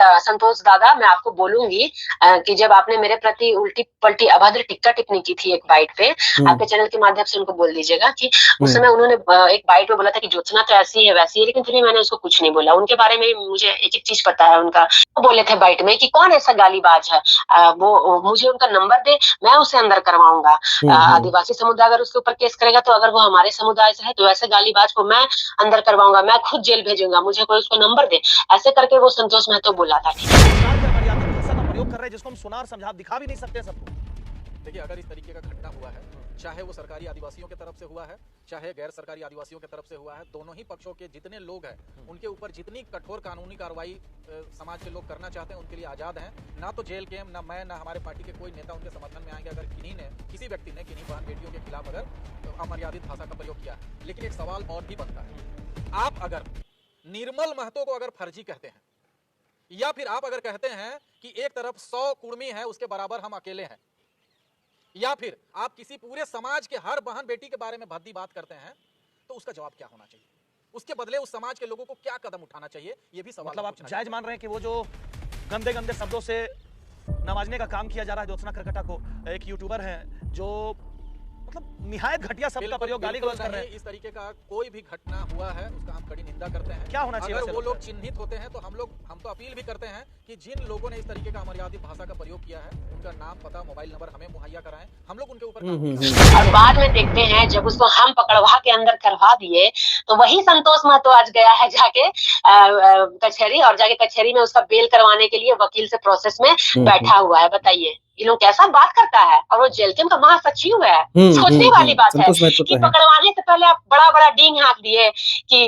संतोष दादा, मैं आपको बोलूंगी कि जब आपने मेरे प्रति उल्टी पलटी अभद्र टिक्का टिप्पणी की थी एक बाइट पे, आपके चैनल के माध्यम से उनको बोल दीजिएगा कि उस समय उन्होंने एक बाइट में बोला था कि ज्योत्सना तो ऐसी है वैसी है, लेकिन फिर भी मैंने उसको कुछ नहीं बोला। उनके बारे में मुझे एक एक चीज पता है उनका। वो बोले थे बाइट में कि कौन ऐसा गालीबाज है, वो मुझे उनका नंबर दे, मैं उसे अंदर करवाऊंगा। आदिवासी समुदाय अगर उसके ऊपर केस करेगा तो अगर वो हमारे समुदाय से है तो ऐसे गालीबाज को मैं अंदर करवाऊंगा, मैं खुद जेल भेजूंगा, मुझे कोई उसको नंबर दे, ऐसे करके वो संतोष महतो बोला था। मर्यादित भाषा का प्रयोग कर रहे हैं जिसको हम सुनार समझा दिखा भी नहीं सकते सबको। देखिए, अगर इस तरीके का घटना हुआ है, चाहे वो सरकारी आदिवासियों की तरफ से हुआ है, चाहे गैर सरकारी आदिवासियों की तरफ से हुआ है, दोनों ही पक्षों के जितने लोग हैं उनके ऊपर जितनी कठोर कानूनी कार्रवाई समाज के लोग करना चाहते हैं उनके लिए आजाद हैं। ना तो जेल केम, ना मैं, ना हमारे पार्टी के कोई नेता उनके समर्थन में आएंगे अगर किसी व्यक्ति ने किन्हीं बहन बेटियों के खिलाफ अगर अमर्यादित भाषा का प्रयोग किया है। लेकिन एक सवाल और भी बनता है, आप अगर निर्मल महतो को अगर फर्जी कहते हैं, या फिर आप अगर कहते हैं कि एक तरफ 100 कुर्मी है उसके बराबर हम अकेले हैं, या फिर आप किसी पूरे समाज के हर बहन बेटी के बारे में भद्दी बात करते हैं, तो उसका जवाब क्या होना चाहिए? उसके बदले उस समाज के लोगों को क्या कदम उठाना चाहिए? ये भी सवाल। मतलब आप जायज मान रहे हैं कि वो जो गंदे गंदे शब्दों से नवाजने का काम किया जा रहा है ज्योत्सना करकटा को, एक यूट्यूबर है जो मतलब निहायत घटिया शब्द का प्रयोग गाली गलौज कर रहे हैं। इस तरीके का कोई भी घटना हुआ है उसका हम कड़ी निंदा करते हैं। क्या होना चाहिए? अगर वो लोग चिन्हित होते हैं तो हम तो अपील भी करते हैं कि जिन लोगों ने इस तरीके का अमर्यादित भाषा का प्रयोग किया है उनका नाम, पता, मोबाइल नंबर हमें मुहैया कराएं, हम लोग उनके ऊपर। और बाद में देखते हैं जब उसको हम पकड़वा के अंदर करवा दिए तो वही संतोष महतो आज गया है जाके कचहरी, और जाके कचहरी में उसका बेल करवाने के लिए वकील से प्रोसेस में बैठा हुआ है। बताइए ये लोग कैसा बात करता है, और वो जेलकेम का महासचिव है। सोचने वाली बात है कि पकड़वाने से पहले आप बड़ा बड़ा डींग हाँक दिए कि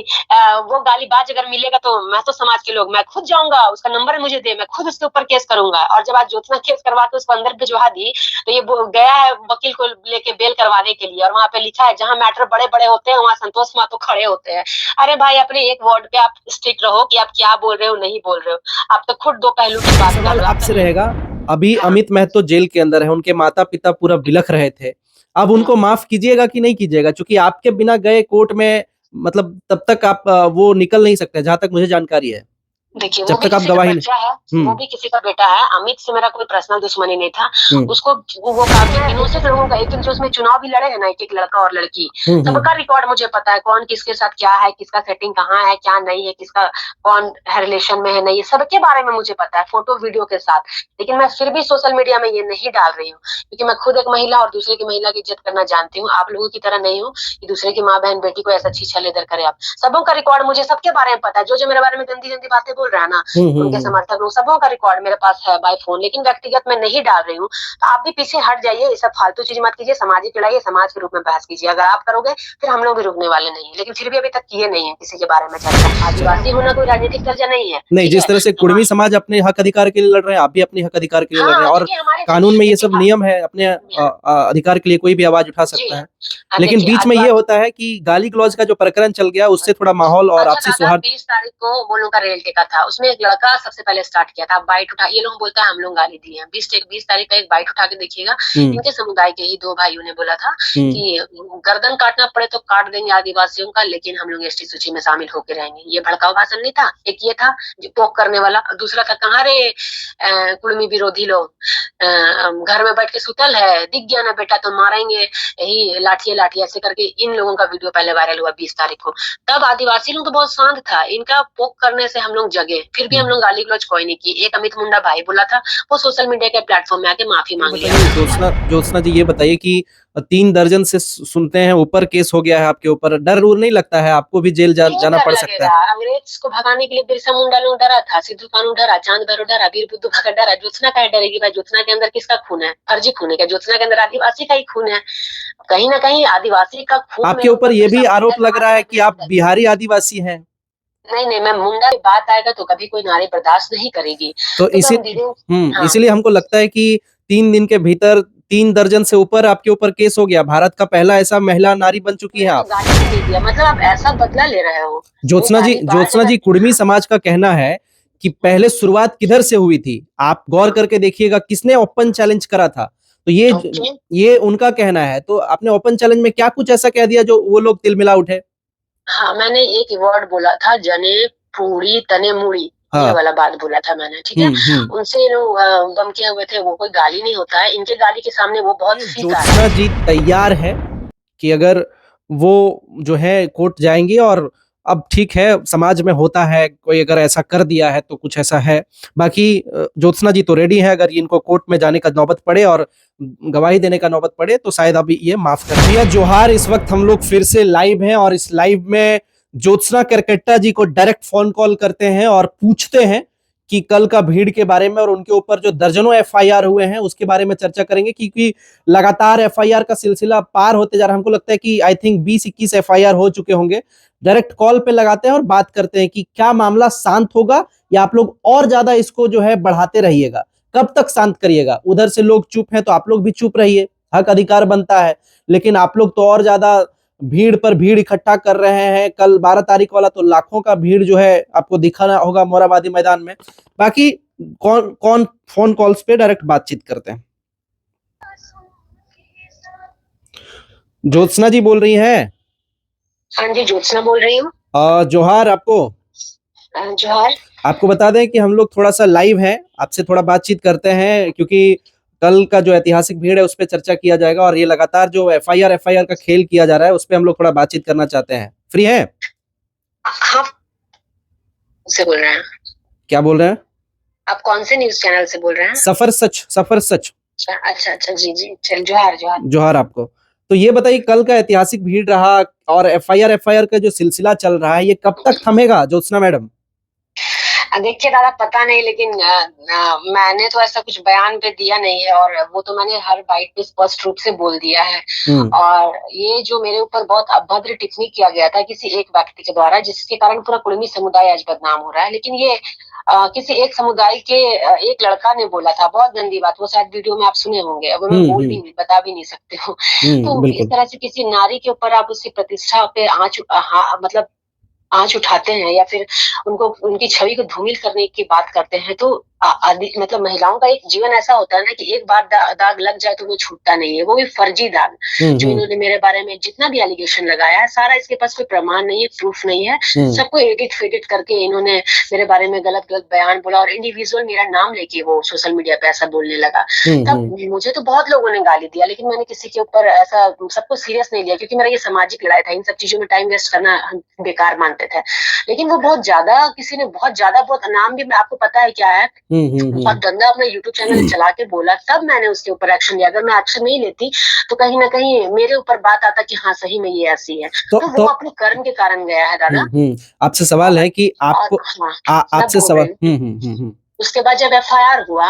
वो गालीबाज अगर मिलेगा तो मैं तो समाज के लोग, मैं खुद जाऊंगा, उसका नंबर मुझे दे, मैं खुद उसके ऊपर केस करूंगा। और जब आज ज्योत्सना केस करवा के उसको अंदर भिजवा दी तो ये गया है वकील को लेके बेल करवाने के लिए, और वहां पे लिखा है जहां मैटर बड़े बड़े होते हैं वहां संतोष महतो खड़े होते हैं। अरे भाई, अपने एक वर्ड पे आप स्ट्रिक्ट रहो कि आप क्या बोल रहे हो, नहीं बोल रहे हो। आप तो खुद दो पहलू की बात कर रहे हो। आपसे रहेगा, अभी अमित महतो जेल के अंदर है, उनके माता पिता पूरा बिलख रहे थे, अब उनको माफ कीजिएगा कि नहीं कीजिएगा? क्योंकि आपके बिना गए कोर्ट में मतलब तब तक आप वो निकल नहीं सकते, जहां तक मुझे जानकारी है। देखिए, जब तक आप गवाही बच्चा है, वो भी किसी का बेटा है। अमित से मेरा कोई पर्सनल दुश्मनी नहीं था। उसको वो काफी इनोसेंट लोगों का, एक जो उसमें चुनाव भी लड़े हैं ना, एक लड़का और लड़की, सबका रिकॉर्ड मुझे पता है, कौन किसके साथ क्या है, किसका सेटिंग कहाँ है, क्या नहीं है, किसका कौन रिलेशन में है, नहीं, सबके बारे में मुझे पता है, फोटो वीडियो के साथ। लेकिन मैं फिर भी सोशल मीडिया में ये नहीं डाल रही हूँ क्योंकि मैं खुद एक महिला और दूसरे की महिला की इज्जत करना जानती हूँ। आप लोगों की तरह नहीं हूँ कि दूसरे की माँ बहन बेटी को ऐसा छीछा लेदर करे। आप सबों का रिकॉर्ड मुझे सबके बारे में पता है। जो मेरे बारे में गंदी गंदी बातें बोल रहा है ना, उनके समर्थक लोग, सबों का रिकॉर्ड मेरे पास है बाय फोन, लेकिन व्यक्तिगत में नहीं डाल रही हूँ। तो आप भी पीछे हट जाइए, ये सब फालतू चीज मत कीजिए, सामाजिक लड़ाई समाज के रूप में बहस कीजिए। अगर आप करोगे फिर हम लोग भी रुकने वाले नहीं है, लेकिन फिर भी अभी तक किए नहीं है किसी के बारे में चर्चा। आदिवासी होना कोई राजनीतिक दर्जा नहीं है। नहीं, जिस तरह से कुर्मी समाज अपने हक अधिकार के लिए लड़ रहे हैं, आप भी अपने हक अधिकार के लिए लड़ रहे हैं, और कानून में ये सब नियम है, अपने अधिकार के लिए कोई भी आवाज उठा सकता है। लेकिन बीच में ये होता है कि गाली गलौज का जो प्रकरण चल गया उससे थोड़ा माहौल और आपसी सौहार्द। 20 तारीख को वो लोग का रेल टेका था, उसमें एक लड़का सबसे पहले स्टार्ट किया था, बाइट उठा, ये लोग बोलता है हम लोग गाली दिए हैं। 20 तारीख का एक बाइट उठा के देखिएगा, इनके समुदाय के ही 2 भाइयों ने बोला था कि गर्दन काटना पड़े तो काट देंगे आदिवासियों का, लेकिन हम लोग एसटी सूची में शामिल होकर रहेंगे। ये भड़काऊ भाषण नहीं था, एक ये था जो पोक करने वाला, दूसरा था कहाँ रे कुर्मी विरोधी लोग, घर में बैठ के सुतल है, दिख गया ना बेटा तो मारेंगे, यही लाठी लाठी, ऐसे करके इन लोगों का वीडियो पहले वायरल हुआ 20 तारीख को। तब आदिवासी लोग तो बहुत शांत था, इनका पोक करने से हम लोग जगे, फिर भी हम लोग गाली गलौज कोई नहीं की। एक अमित मुंडा भाई बोला था, वो सोशल मीडिया के प्लेटफॉर्म में आके माफी मांग लिया। ज्योत्सना जी ये बताइए कि 3 दर्जन से सुनते हैं ऊपर केस हो गया है आपके ऊपर, डर उर नहीं लगता है आपको भी जेल जाना पड़ सकता है? अंग्रेज को भगाने के लिए बिरसा मुंडा लोग डरा था, सिद्धू कानू डरा, चांद भैरव डरा, वीर बुद्धू भगत डरा। ज्योत्सना का डरेगी भाई? ज्योत्सना के अंदर किसका खून है? फर्जी खून है क्या? ज्योत्सना के अंदर आदिवासी का ही खून है, कहीं ना कहीं आदिवासी का खून। आपके ऊपर ये भी आरोप लग रहा है कि आप बिहारी आदिवासी हैं। नहीं, मैं मुंडा की बात आएगा तो कभी कोई नारी बर्दाश्त नहीं करेगी। तो इसीलिए हमको लगता है कि 3 दिन के भीतर 3 दर्जन से ऊपर आपके ऊपर केस हो गया। भारत का पहला ऐसा महिला नारी बन चुकी है आप। मतलब आप ऐसा बदला ले रहे हो। ज्योत्सना जी, कुर्मी समाज का कहना है कि पहले शुरुआत किधर से हुई थी, आप गौर करके देखिएगा किसने ओपन चैलेंज करा था। तो ये उनका कहना है। तो आपने ओपन चैलेंज में क्या कुछ ऐसा कह दिया जो वो लोग तिलमिला उठे? हाँ, मैंने एक वर्ड बोला था, जने पूरी तने मुड़ी, हाँ। ये वाला बात बोला था मैंने, ठीक है। उनसे लोग गम किए हुए थे, वो कोई गाली नहीं होता है, इनके गाली के सामने वो बहुत फीका है। ज्योत्सना जी तैयार है कि अगर वो जो है कोर्ट जाएंगी, और अब ठीक है, समाज में होता है, कोई अगर ऐसा कर दिया है तो कुछ ऐसा है। बाकी ज्योत्सना जी तो रेडी है, अगर इनको कोर्ट में जाने का नौबत पड़े और गवाही देने का नौबत पड़े तो शायद अभी ये माफ कर दिया। जोहार, इस वक्त हम लोग फिर से लाइव हैं और इस लाइव में ज्योत्सना करकेट्टा जी को डायरेक्ट फोन कॉल करते हैं और पूछते हैं कि कल का भीड़ के बारे में और उनके ऊपर जो दर्जनों एफआईआर हुए हैं उसके बारे में चर्चा करेंगे, क्योंकि लगातार एफआईआर का सिलसिला पार होते जा रहा है। हमको लगता है कि आई थिंक 20-21 एफआईआर हो चुके होंगे। डायरेक्ट कॉल पे लगाते हैं और बात करते हैं कि क्या मामला शांत होगा या आप लोग और ज्यादा इसको जो है बढ़ाते रहिएगा, कब तक शांत करिएगा। उधर से लोग चुप हैं तो आप लोग भी चुप रहिए, हक अधिकार बनता है, लेकिन आप लोग तो और ज्यादा भीड़ पर भीड़ इकट्ठा कर रहे हैं। कल 12 तारीख वाला तो लाखों का भीड़ जो है आपको दिखाना होगा मोरहाबादी मैदान में। बाकी कौन कौन फोन कॉल्स पे डायरेक्ट बातचीत करते हैं। ज्योत्सना जी बोल रही हैं? हाँ जी, ज्योत्सना बोल रही हूँ। जोहार आपको। जोहार। आपको बता दें कि हम लोग थोड़ा सा लाइव हैं, आपसे थोड़ा बातचीत करते हैं, क्योंकि कल का जो ऐतिहासिक भीड़ है उस पर चर्चा किया जाएगा और ये लगातार जो एफआईआर का खेल किया जा रहा है उस पर हम लोग थोड़ा बातचीत करना चाहते हैं। फ्री हैं? हाँ, से बोल रहे हैं। क्या बोल रहे हैं? आप कौन से न्यूज चैनल से बोल रहे हैं? सफर सच, सफर सच। अच्छा अच्छा, जी जी, चल, जोहार जोहार। जोहार आपको। तो ये बताइए, कल का ऐतिहासिक भीड़ रहा और एफआईआर का जो सिलसिला चल रहा है ये कब तक थमेगा ज्योत्सना मैडम? देखिए दादा, पता नहीं, लेकिन मैंने तो ऐसा कुछ बयान पे दिया नहीं है, और वो तो मैंने हर बाइट पे स्पष्ट रूप से बोल दिया है। और ये जो मेरे ऊपर बहुत अभद्र टिप्पणी किया गया था किसी एक व्यक्ति के द्वारा, जिसके कारण पूरा कुर्मी समुदाय आज बदनाम हो रहा है, लेकिन ये किसी एक समुदाय के एक लड़का ने बोला था, बहुत गंदी बात, वो शायद वीडियो में आप सुने होंगे, अब मैं बोल भी नहीं, बता भी नहीं सकते हो। तो इस तरह से किसी नारी के ऊपर आप उसकी प्रतिष्ठा पे मतलब आंच उठाते हैं, या फिर उनको, उनकी छवि को धूमिल करने की बात करते हैं, तो मतलब महिलाओं का एक जीवन ऐसा होता है ना कि एक बार दाग लग जाए तो वो छूटता नहीं है, वो भी फर्जी दाग। जो इन्होंने मेरे बारे में जितना भी एलिगेशन लगाया है, सारा इसके पास कोई प्रमाण नहीं है, प्रूफ नहीं है, सबको एडिट फेडिट करके इन्होंने मेरे बारे में गलत गलत बयान बोला, और इंडिविजुअल मेरा नाम लेके वो सोशल मीडिया पे ऐसा बोलने लगा। तब मुझे तो बहुत लोगों ने गाली दिया, लेकिन मैंने किसी के ऊपर ऐसा सबको सीरियस नहीं लिया, क्योंकि मेरा ये सामाजिक लड़ाई था, इन सब चीजों में टाइम वेस्ट करना बेकार मानते थे। लेकिन वो बहुत ज्यादा, किसी ने बहुत ज्यादा, बहुत नाम भी आपको पता है क्या है, बहुत गंदा अपना यूट्यूब चैनल चला के बोला, तब मैंने उसके ऊपर एक्शन लिया। अगर मैं एक्शन नहीं लेती तो कहीं ना कहीं मेरे ऊपर बात आता कि हाँ सही में ये ऐसी है। तो वो अपने कर्म के कारण गया है दादा। आपसे सवाल है कि आपको, आपसे सवाल, उसके बाद जब एफआईआर हुआ,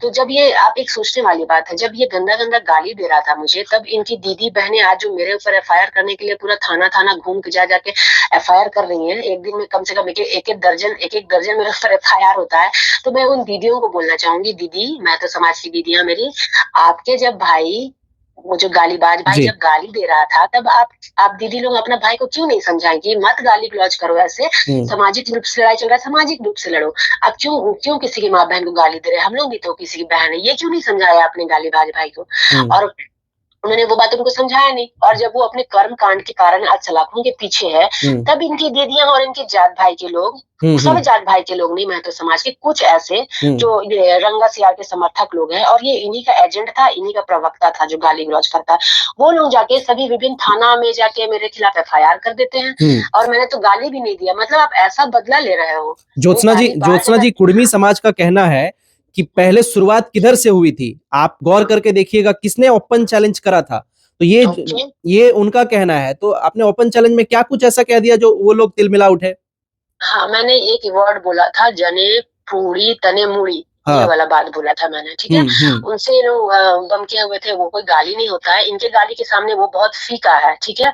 तो जब ये, आप एक सोचने वाली बात है, जब ये गंदा गंदा गाली दे रहा था मुझे, तब इनकी दीदी बहनें आज जो मेरे ऊपर एफआईआर करने के लिए पूरा थाना थाना घूम के जाके एफआईआर कर रही हैं, एक दिन में कम से कम एक एक दर्जन मेरे ऊपर एफआईआर होता है। तो मैं उन दीदियों को बोलना चाहूंगी, दीदी, मैं तो समाज की दीदियां मेरी, आपके जब भाई, वो जो गालीबाज भाई जब गाली दे रहा था, तब आप दीदी लोग अपना भाई को क्यों नहीं समझाएंगे, मत गाली गलौज करो ऐसे, सामाजिक रूप से लड़ाई चल रहा है, सामाजिक रूप से लड़ो। आप क्यों किसी की माँ बहन को गाली दे रहे हैं, हम लोग भी तो किसी की बहन है, ये क्यों नहीं समझाया आपने गालीबाज भाई को? और उन्होंने वो बात उनको समझाया नहीं, और जब वो अपने कर्म कांड के कारण आज सलाखों के पीछे है, तब इनकी दीदियां और इनके जात भाई के लोग, सब जात भाई के लोग नहीं, मैं तो समाज के कुछ ऐसे जो ये रंगा सियार के समर्थक लोग हैं, और ये इन्हीं का एजेंट था, इन्हीं का प्रवक्ता था जो गाली गलौज करता है, वो लोग जाके सभी विभिन्न थाना में जाके मेरे खिलाफ एफआईआर कर देते हैं, और मैंने तो गाली भी नहीं दिया। मतलब आप ऐसा बदला ले रहे हो। ज्योत्सना जी, कुर्मी समाज का कहना है कि पहले शुरुआत किधर से हुई थी, आप गौर करके देखिएगा, किसने ओपन चैलेंज करा था, तो ये उनका कहना है। तो आपने ओपन चैलेंज में क्या कुछ ऐसा कह दिया जो वो लोग तिलमिला उठे? हाँ, मैंने एक वर्ड बोला था, जने पूरी तने मुड़ी, ये वाला बात बोला था मैंने, ठीक है। उनसे लोग गम किए हुए थे, वो कोई गाली नहीं होता है, इनके गाली के सामने वो बहुत फीका है, ठीक है।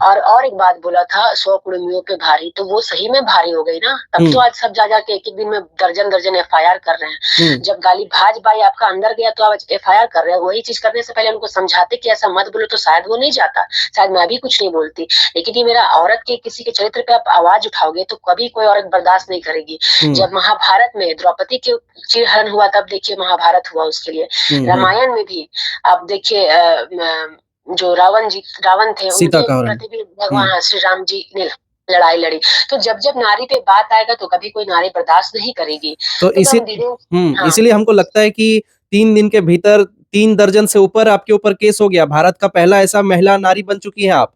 और एक बात बोला था, 100 कुर्मियों पे भारी, तो वो सही में भारी हो गई ना, तब तो आज सब जा जाके एक दिन में दर्जन दर्जन एफआईआर कर रहे हैं। जब गाली भाज भाई आपका अंदर गया तो आप एफआईआर कर रहे हैं। वही चीज करने से पहले उनको समझाते कि ऐसा मत बोलो, तो शायद वो नहीं जाता, शायद मैं भी कुछ नहीं बोलती। लेकिन ये मेरा औरत के किसी के चरित्र पे आप आवाज उठाओगे तो कभी कोई औरत बर्दाश्त नहीं करेगी। जब महाभारत में द्रौपदी के चिरहरण हुआ, तब देखिए महाभारत हुआ उसके लिए। रामायण में भी आप देखिए, जो रावण थे, उनके प्रति भी भगवान श्री राम जी ने लड़ाई लड़ी। तो जब जब नारी पे बात आएगा तो कभी कोई नारी बर्दाश्त नहीं करेगी। तो हाँ। इसीलिए हमको लगता है कि 3 दिन के भीतर 3 दर्जन से ऊपर आपके ऊपर केस हो गया। भारत का पहला ऐसा महिला नारी बन चुकी हैं आप।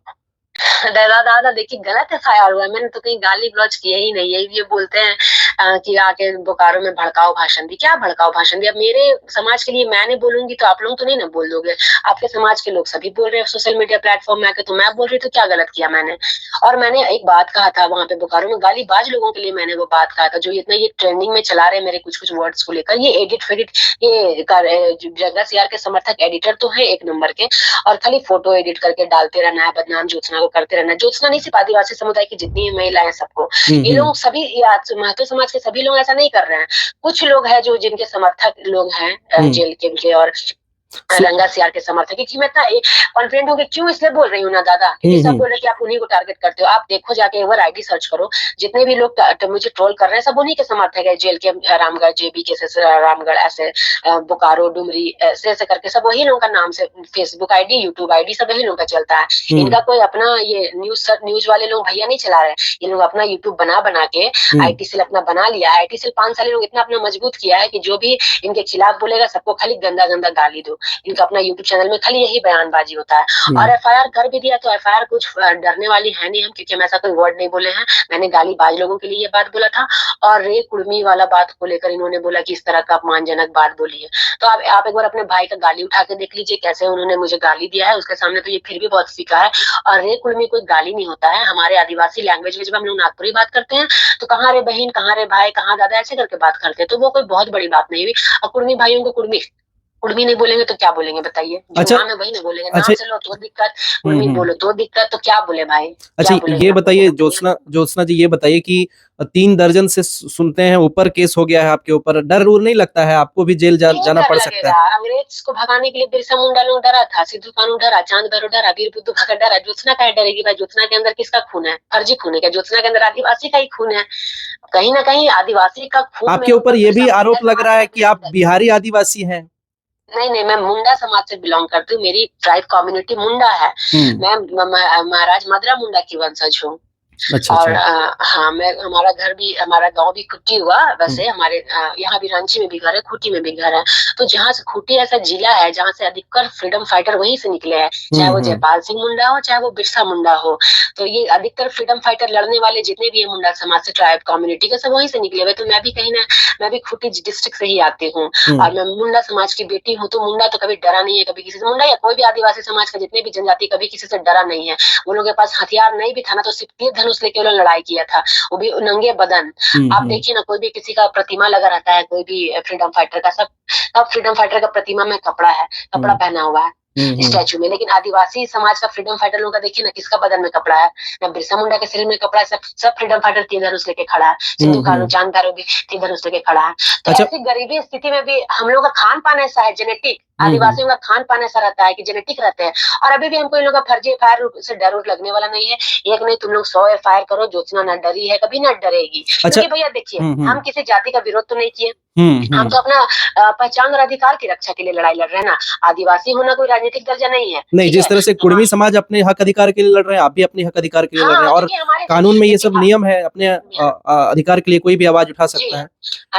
दादा देखिए गलत एफआईआर हुआ है, मैंने तो कहीं गाली गलौज किया ही नहीं है। ये बोलते हैं कि आके बोकारो में भड़काऊ भाषण दी। क्या भड़काऊ भाषण दिया? मेरे समाज के लिए मैं नहीं बोलूंगी तो आप लोग तो नहीं ना बोल दोगे। आपके समाज के लोग सभी बोल रहे हैं सोशल मीडिया प्लेटफॉर्म में आके, तो मैं बोल रही तो क्या गलत किया मैंने? और मैंने एक बात कहा था वहां पे बोकारो में, गालीबाज लोगों के लिए मैंने वो बात कहा था जो इतना ये ट्रेंडिंग में चला रहे हैं मेरे कुछ कुछ वर्ड्स को लेकर। ये एडिट फेडिट ये जगह सियार के समर्थक एडिटर तो है एक नंबर के, और खाली फोटो एडिट करके डालते रहना है, बदनाम ज्योत्सना को करते रहना है। ज्योत्सना नहीं सिर्फ आदिवासी समुदाय की जितनी महिलाएं सबको, ये लोग सभी महतो समाज के सभी लोग ऐसा नहीं कर रहे हैं। कुछ लोग हैं जो जिनके समर्थक लोग हैं जेल के और रंगा सियार के समर्थक, क्योंकि मैं इतना कॉन्फिडेंट हूँ कि क्यों इसलिए बोल रही हूँ ना दादा, क्योंकि सब बोल रहे कि आप उन्हीं को टारगेट करते हो। आप देखो जाके एक बार आईडी सर्च करो, जितने भी लोग मुझे ट्रोल कर रहे हैं सब उन्हीं के समर्थक है। जेल के रामगढ़ जेबी के रामगढ़ ऐसे बोकारो डुमरी ऐसे करके सब वही लोगों का नाम से फेसबुक आईडी यूट्यूब आईडी सब वही लोगों का चलता है। इनका कोई अपना ये न्यूज वाले लोग भैया नहीं चला रहे, ये लोग अपना यूट्यूब बना के IT सेल अपना बना लिया है। IT सेल 5 साल लोग इतना अपना मजबूत किया है कि जो भी इनके खिलाफ बोलेगा सबको खाली गंदा गंदा गाली दो। इनका अपना यूट्यूब चैनल में खाली यही बयानबाजी होता है। और FIR कर भी दिया तो FIR कुछ डरने वाली है नहीं हम, क्योंकि हम ऐसा कोई वर्ड नहीं बोले हैं। मैंने गालीबाज लोगों के लिए ये बात बोला था, और रे कुड़मी वाला बात को लेकर इन्होंने बोला कि इस तरह का अपमानजनक बात बोली है। तो आप एक बार अपने भाई का गाली उठा के देख लीजिए कैसे उन्होंने मुझे गाली दिया है। उसके सामने तो ये फिर भी बहुत फीका है। और रे कुड़मी कोई गाली नहीं होता है। हमारे आदिवासी लैंग्वेज में जब हम लोग नागपुरी बात करते हैं तो कहाँ रे बहन, कहाँ रे भाई, कहाँ दादा ऐसे करके बात करते हैं, तो वो कोई बहुत बड़ी बात नहीं हुई। और कुड़मी भाइयों को कुड़मी नहीं बोलेंगे तो क्या बोलेंगे बताइए? अच्छा, नाम है वही ना बोलेंगे। नाम से लो तो दिक्कत, कुड़मी बोलो तो दिक्कत, तो क्या बोले भाई? अच्छा ये बताइए ज्योत्सना जी, ये बताइए कि 3 दर्जन से सुनते हैं ऊपर केस हो गया है आपके ऊपर, डर उर नहीं लगता है आपको भी जेल जाना पड़ सकता है? अंग्रेज को भगाने के लिए बिरसा मुंडा लोग डरा था, सिद्धू कानू डरा, चांद भैरव डरा, वीर बुद्धू भगत डरा। ज्योत्सना क्या डरेगी भाई? ज्योत्सना के अंदर किसका खून है? फर्जी खून है क्या? ज्योत्सना के अंदर आदिवासी का ही खून है। कहीं ना कहीं आदिवासी का खून आपके ऊपर ये भी आरोप लग रहा है कि आप बिहारी आदिवासी हैं। नहीं, मैं मुंडा समाज से बिलोंग करती हूँ। मेरी ट्राइब कम्युनिटी मुंडा है। मैं महाराज मदरा मुंडा की वंशज हूँ। अच्छा, और हाँ, हमारा घर भी, हमारा गांव भी खुट्टी हुआ। वैसे हमारे यहाँ भी रांची में भी घर है, खूंटी में भी घर है। तो जहाँ से खूंटी ऐसा जिला है जहाँ से अधिकतर फ्रीडम फाइटर वहीं से निकले हैं, चाहे वो जयपाल सिंह मुंडा हो चाहे वो बिरसा मुंडा हो। तो ये अधिकतर फ्रीडम फाइटर लड़ने वाले जितने भी है मुंडा समाज से, ट्राइब कम्युनिटी के, सब वहीं से निकले हुए। तो मैं भी मैं भी खूंटी डिस्ट्रिक्ट से ही आती हूँ और मैं मुंडा समाज की बेटी हूँ। तो मुंडा तो कभी डरा नहीं है, कभी किसी से, मुंडा या कोई भी आदिवासी समाज का जितने भी जनजाति कभी किसी से डरा नहीं है। वो लोग के पास हथियार नहीं भी था ना, तो सिर्फ तीर धनुष लेके वो लोग लड़ाई किया था, वो भी नंगे बदन। आप देखिए ना, कोई भी किसी का प्रतिमा लगा रहता है, कोई भी फ्रीडम फाइटर का, सब फ्रीडम फाइटर का प्रतिमा में कपड़ा है, कपड़ा पहना हुआ है स्टैचू में। लेकिन आदिवासी समाज का फ्रीडम फाइटर लोगों का देखिए ना, किसका बदन में कपड़ा है? ना बिरसा मुंडा के शरीर में कपड़ा है। सब फ्रीडम फाइटर तीर धनुष लेके खड़ा है। सिद्धू कानू चांद भैरव भी तीर धनुष लेके खड़ा है। तो ऐसी गरीबी स्थिति में भी हम लोग का खान पान ऐसा है, जेनेटिक, आदिवासियों का खान पान ऐसा रहता है कि जेनेटिक रहते हैं। और अभी भी हमको इन लोगों का फर्जी FIR से डर लगने वाला नहीं है। एक नहीं तुम लोग 100 FIR करो, ज्योत्सना न डरी है, कभी न डरेगी। क्योंकि भैया देखिए, हम किसी जाति का विरोध तो नहीं किए, हम तो अपना पहचान और अधिकार की रक्षा के लिए लड़ाई लड़ रहे हैं ना। आदिवासी होना कोई राजनीतिक दर्जा नहीं है। नहीं, जिस तरह से कुड़मी समाज अपने हक अधिकार के लिए लड़ रहे हैं, आप भी अपने हक अधिकार के लिए लड़ रहे हैं। और कानून में ये सब नियम है, अपने अधिकार के लिए कोई भी आवाज उठा सकता है।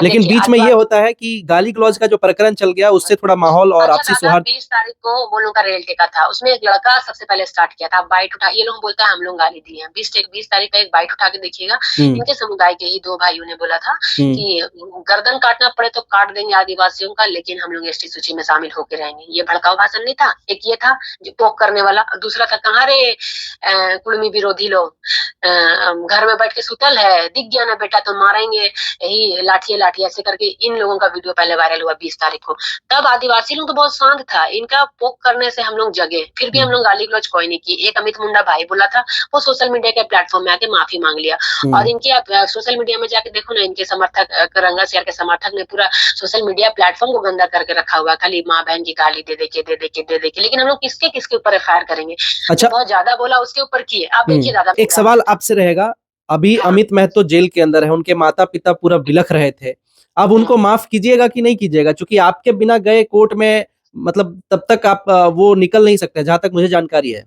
लेकिन बीच में ये होता है कि गाली गलौज का जो प्रकरण चल गया, उससे थोड़ा माहौल और आपसी सौहार्द। 20 तारीख को वो लोगों का रेल टेका था, उसमें एक लड़का सबसे पहले स्टार्ट किया था, बाइट उठा। ये लोग बोलता है हम लोग गाली दिए हैं। 20 तारीख का एक बाइट उठा के देखिएगा, इनके समुदाय के ही 2 भाइयों ने बोला था कि गर्दन काटना पड़े तो काट देंगे आदिवासियों का, लेकिन हम लोग ST सूची में शामिल होकर रहेंगे। ये भड़काऊ भाषण नहीं था। एक ये था जो पोक करने वाला, दूसरा था कहाँ रे कुड़मी विरोधी लोग, घर में बैठ के सुतल है, दिख गया ना बेटा तो मारेंगे, यही लाठी ऐसे करके इन लोगों का वीडियो पहले वायरल हुआ 20 तारीख को। तब आदिवासी लोग तो बहुत शांत था, इनका पोक करने से हम लोग जगे, फिर भी हम लोग गाली गलौज कोई नहीं की। एक अमित मुंडा भाई बोला था, वो सोशल मीडिया के प्लेटफॉर्म में आके माफी मांग लिया। और इनके सोशल मीडिया में जाके देखो ना, इनके समर्थक, रंगा सियार के समर्थक ने पूरा सोशल मीडिया प्लेटफॉर्म को गंदा करके रखा हुआ, खाली माँ बहन की गाली दे दे के। लेकिन हम लोग किसके ऊपर FIR करेंगे? अच्छा, बहुत ज्यादा बोला उसके ऊपर किए। आप देखिए दादा, एक सवाल आपसे रहेगा, अभी अमित महतो जेल के अंदर है, उनके माता पिता पूरा बिलख रहे थे, अब उनको माफ कीजिएगा कि नहीं कीजिएगा? क्योंकि आपके बिना गए कोर्ट में, मतलब तब तक आप वो निकल नहीं सकते, जहां तक मुझे जानकारी है।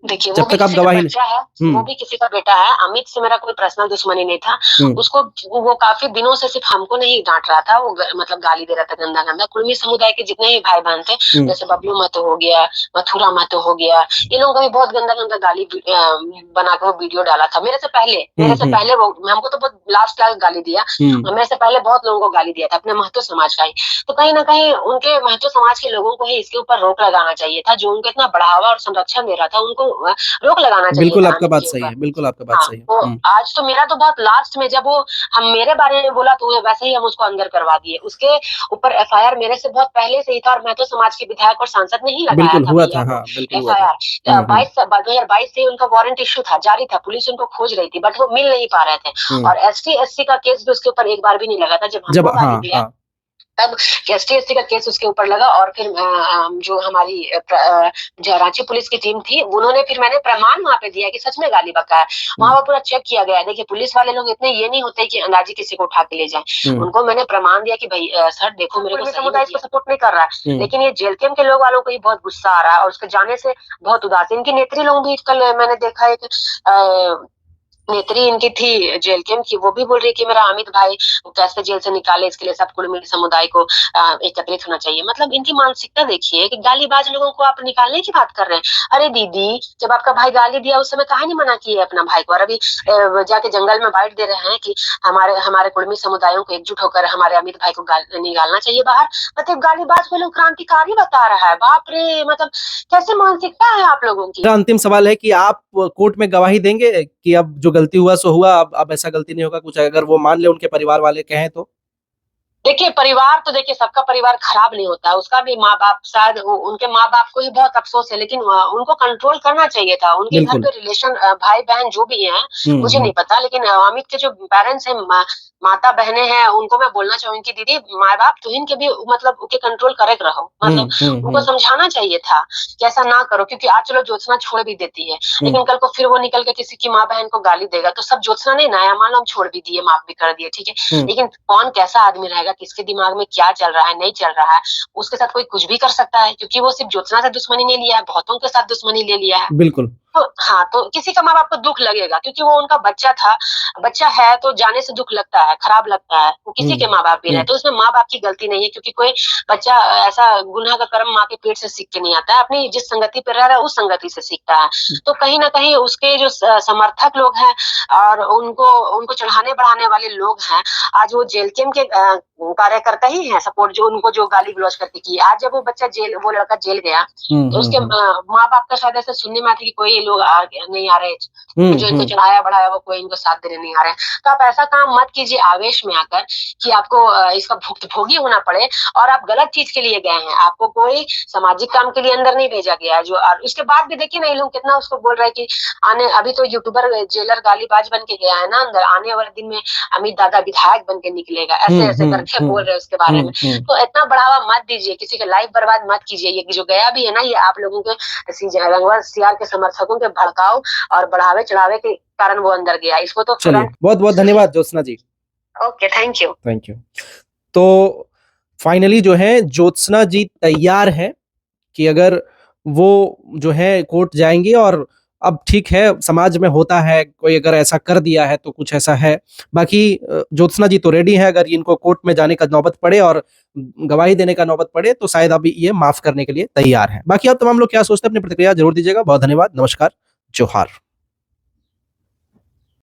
देखिए, जब वो भी तक आप किसी का गवाही बच्चा है, वो भी किसी का बेटा है। अमित से मेरा कोई पर्सनल दुश्मनी नहीं था। उसको वो काफी दिनों से सिर्फ हमको नहीं डांट रहा था, वो मतलब गाली दे रहा था गंदा गंदा। कुर्मी समुदाय के जितने भी भाई बहन थे, जैसे बबलू महतो हो गया, मथुरा महतो हो गया, इन लोगों का भी बहुत गंदा गंदा गाली बना के वो वीडियो डाला था। मेरे से पहले वो हमको तो बहुत लास्ट क्लास गाली दिया। मेरे से पहले बहुत लोगों को गाली दिया था, अपने महतो समाज का ही। तो कहीं ना कहीं उनके महतो समाज के लोगों को ही इसके ऊपर रोक लगाना चाहिए था। जो उनको इतना बढ़ावा और संरक्षण दे रहा था, उनको रोक लगाना चाहिए। बिल्कुल आपका बात सही है, बिल्कुल आपका बात सही है। तो आज तो मेरा तो बहुत लास्ट में जब वो हम मेरे बारे में बोला तो वैसे ही हम उसको अंदर करवा दिए। उसके ऊपर एफआईआर मेरे से बहुत पहले से ही था, और मैं तो समाज के विधायक और सांसद ने ही लगाया था हुआ था, हाँ, बिल्कुल हुआ था। एफआईआर 2022 से उनका वारंट इश्यू था, जारी था, पुलिस उनको खोज रही थी, बट वो मिल नहीं पा रहे थे। और ST/SC का केस भी उसके ऊपर एक बार भी नहीं लगा था। जब हमको गाली दिया तब ST/SC का केस उसके ऊपर लगा। और फिर जो हमारी रांची पुलिस की टीम थी, उन्होंने फिर मैंने प्रमाण वहां पे दिया कि सच में गाली बका है। वहां पर पूरा चेक किया गया। देखिए, पुलिस वाले लोग इतने ये नहीं होते कि अंदाजी किसी को उठा के ले जाए। उनको मैंने प्रमाण दिया कि भाई सर देखो, मेरे को समुदाय इसको सपोर्ट नहीं कर रहा है, लेकिन ये जेल कैंप के लोग वालों को ही बहुत गुस्सा आ रहा है और उसके जाने से बहुत उदास। इनकी नेत्री लोग भी कल मैंने देखा है कि नेत्री इनकी थी जेल कैंप की, वो भी बोल रही है कि मेरा अमित भाई कैसे जेल से निकाले, इसके लिए सब कुर्मी समुदाय को एकत्रित होना चाहिए। मतलब इनकी मानसिकता देखिए कि गालीबाज लोगों को आप निकालने की बात कर रहे हैं। अरे दीदी, जब आपका भाई गाली दिया उस समय कहा नहीं मना किए अपना भाई को, और अभी जाके जंगल में बाइट दे रहे हैं कि हमारे कुर्मी समुदायों को एकजुट होकर हमारे अमित भाई को निकालना चाहिए बाहर। मतलब गालीबाज को लोग क्रांतिकारी बता रहा है। बाप रे, मतलब कैसे मानसिकता है आप लोगों की। अंतिम सवाल है कि आप कोर्ट में गवाही देंगे कि अब जो गलती हुआ सो हुआ, अब ऐसा गलती नहीं होगा कुछ, अगर वो मान ले, उनके परिवार वाले कहें तो? देखिए, परिवार तो देखिए सबका परिवार खराब नहीं होता। उसका भी माँ बाप, शायद उनके माँ बाप को ही बहुत अफसोस है, लेकिन उनको कंट्रोल करना चाहिए था। उनके घर पे रिलेशन भाई बहन जो भी हैं मुझे नहीं पता, लेकिन अमित के जो पेरेंट्स हैं, माता बहनें हैं, उनको मैं बोलना चाहूंगी कि दीदी, माँ बाप तो इनके भी मतलब उनके कंट्रोल करे रहो। मतलब उनको समझाना चाहिए था कि ऐसा ना करो, क्योंकि आज चलो ज्योत्सना छोड़ भी देती है, लेकिन कल को फिर वो निकल के किसी की माँ बहन को गाली देगा तो सब ज्योत्सना नहीं ना, मान लो हम छोड़ भी दिए, माफ भी कर दिए, ठीक है, लेकिन कौन कैसा आदमी रहेगा, किसके दिमाग में क्या चल रहा है, नहीं चल रहा है, उसके साथ कोई कुछ भी कर सकता है। क्योंकि वो सिर्फ ज्योत्सना से दुश्मनी नहीं लिया है, बहुतों के साथ दुश्मनी ले लिया है। बिल्कुल। तो हाँ, तो किसी का माँ बाप को दुख लगेगा, क्योंकि वो उनका बच्चा है, तो जाने से दुख लगता है, खराब लगता है। वो किसी के माँ बाप भी रहे, तो उसमें माँ बाप की गलती नहीं है, क्योंकि कोई बच्चा ऐसा गुनाह का कर्म माँ के पेट से सीख के नहीं आता है। अपनी जिस संगति पे रह रहा है उस संगति से सीखता है। तो कहीं ना कहीं उसके जो समर्थक लोग हैं और उनको चढ़ाने बढ़ाने वाले लोग हैं, आज वो जेल कैंप के कार्यकर्ता ही हैं, सपोर्ट, जो उनको जो गाली गलौज करके की। आज जब वो लड़का जेल गया तो उसके माँ बाप का शायद ऐसे सुनने में आता कि कोई लोग नहीं आ रहे, जो इनको चढ़ाया बढ़ाया वो कोई इनको साथ देने नहीं आ रहे। तो आप ऐसा काम मत कीजिए आवेश में आकर कि आपको इसका भुक्तभोगी होना पड़े, और आप गलत चीज के लिए गए हैं। आपको कोई सामाजिक काम के लिए अंदर नहीं भेजा गया है। जो और उसके बाद भी देखिए ना, ये लोग कितना उसको बोल रहे हैं कि अभी तो यूट्यूबर जेलर गालीबाज बन के गया है ना अंदर, आने वाले दिन में अमित दादा विधायक बन के निकलेगा, ऐसे करके बोल रहे हैं उसके बारे में। तो इतना बढ़ावा मत दीजिए, किसी का लाइफ बर्बाद मत कीजिए। ये जो गया भी है ना, ये आप लोगों के CR के समर्थकों के भड़काव और बढ़ावे चढ़ावे के कारण वो अंदर गया। इसको तो चलिए, बहुत बहुत धन्यवाद Jyotsna ji. Okay, thank you. तो फाइनली जो है ज्योत्सना जी तैयार है कि अगर वो जो है कोर्ट जाएंगे, और अब ठीक है, समाज में होता है, कोई अगर ऐसा कर दिया है तो कुछ ऐसा है। बाकी ज्योत्सना जी तो रेडी है, अगर इनको कोर्ट में जाने का नौबत पड़े और गवाही देने का नौबत पड़े तो शायद अभी ये माफ करने के लिए तैयार है। बाकी आप तमाम लोग क्या सोचते हैं, अपनी प्रतिक्रिया जरूर दीजिएगा। बहुत धन्यवाद, नमस्कार, जोहार।